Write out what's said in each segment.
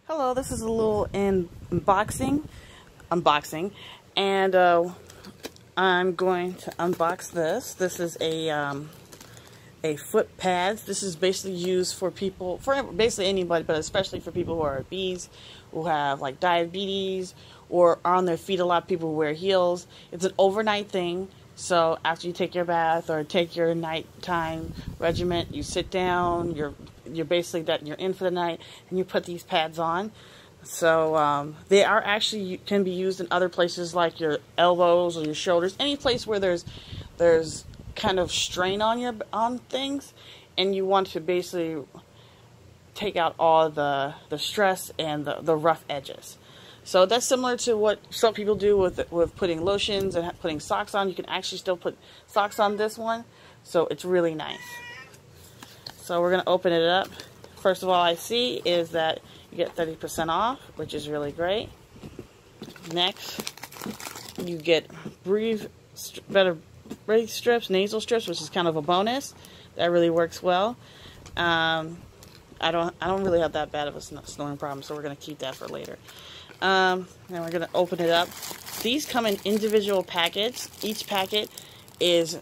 Hello, this is a little unboxing, and I'm going to unbox this. This is a foot pads. This is basically used for people, for basically anybody, but especially for people who are obese, who have like diabetes, or are on their feet. A lot of people wear heels. It's an overnight thing. So after you take your bath or take your nighttime regimen, you sit down, you're basically that you're in for the night, and you put these pads on. So they are actually can be used in other places like your elbows or your shoulders, any place where there's kind of strain on things, and you want to basically take out all the stress and the rough edges. So that's similar to what some people do with putting lotions and putting socks on. You can actually still put socks on this one, so it's really nice. So we're going to open it up. First of all, I see is that you get 30% off, which is really great. Next, you get better breathe strips, nasal strips, which is kind of a bonus. That really works well. I don't really have that bad of a snoring problem, so we're going to keep that for later. Then we're going to open it up. These come in individual packets. Each packet is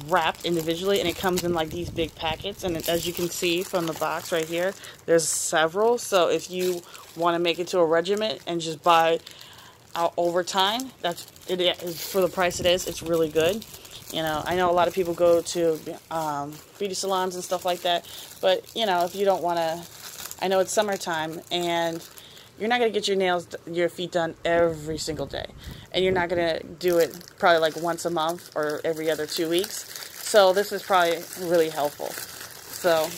wrapped individually, and it comes in like these big packets. And as you can see from the box right here, there's several. So if you want to make it to a regimen and just buy out over time, it is for the price it is. It's really good. You know, I know a lot of people go to beauty salons and stuff like that, but you know, if you don't want to, I know it's summertime and you're not going to get your feet done every single day. And you're not going to do it probably like once a month or every other 2 weeks. So this is probably really helpful. So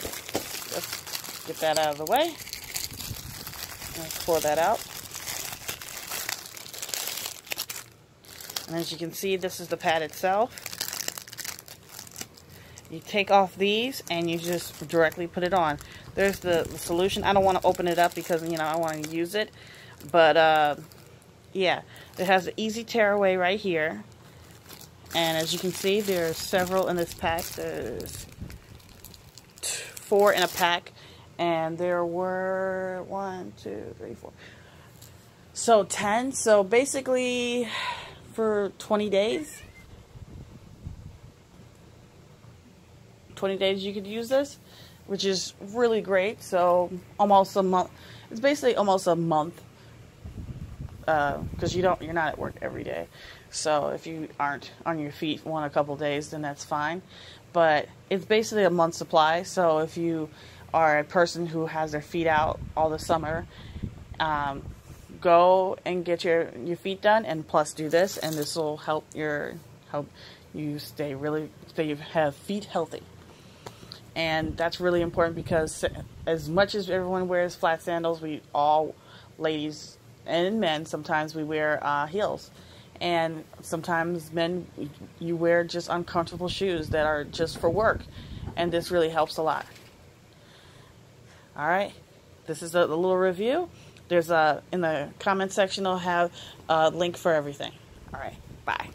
let's get that out of the way. Let's pour that out. And as you can see, this is the pad itself. You take off these and you just directly put it on. There's the solution. I don't want to open it up because, you know, I want to use it. But, yeah, it has an easy tear away right here. And as you can see, there's several in this pack. There's 4 in a pack. And there were 1, 2, 3, 4. So 10. So basically for 20 days. 20 days you could use this, which is really great. So almost a month. It's basically almost a month, because you're not at work every day. So if you aren't on your feet a couple days, then that's fine. But it's basically a month's supply. So if you are a person who has their feet out all the summer, go and get your feet done, and plus do this, and this will help you have feet healthy. And that's really important because as much as everyone wears flat sandals, we all, ladies and men, sometimes we wear heels. And sometimes men, you wear just uncomfortable shoes that are just for work. And this really helps a lot. Alright, this is a little review. There's in the comment section, I'll have a link for everything. Alright, bye.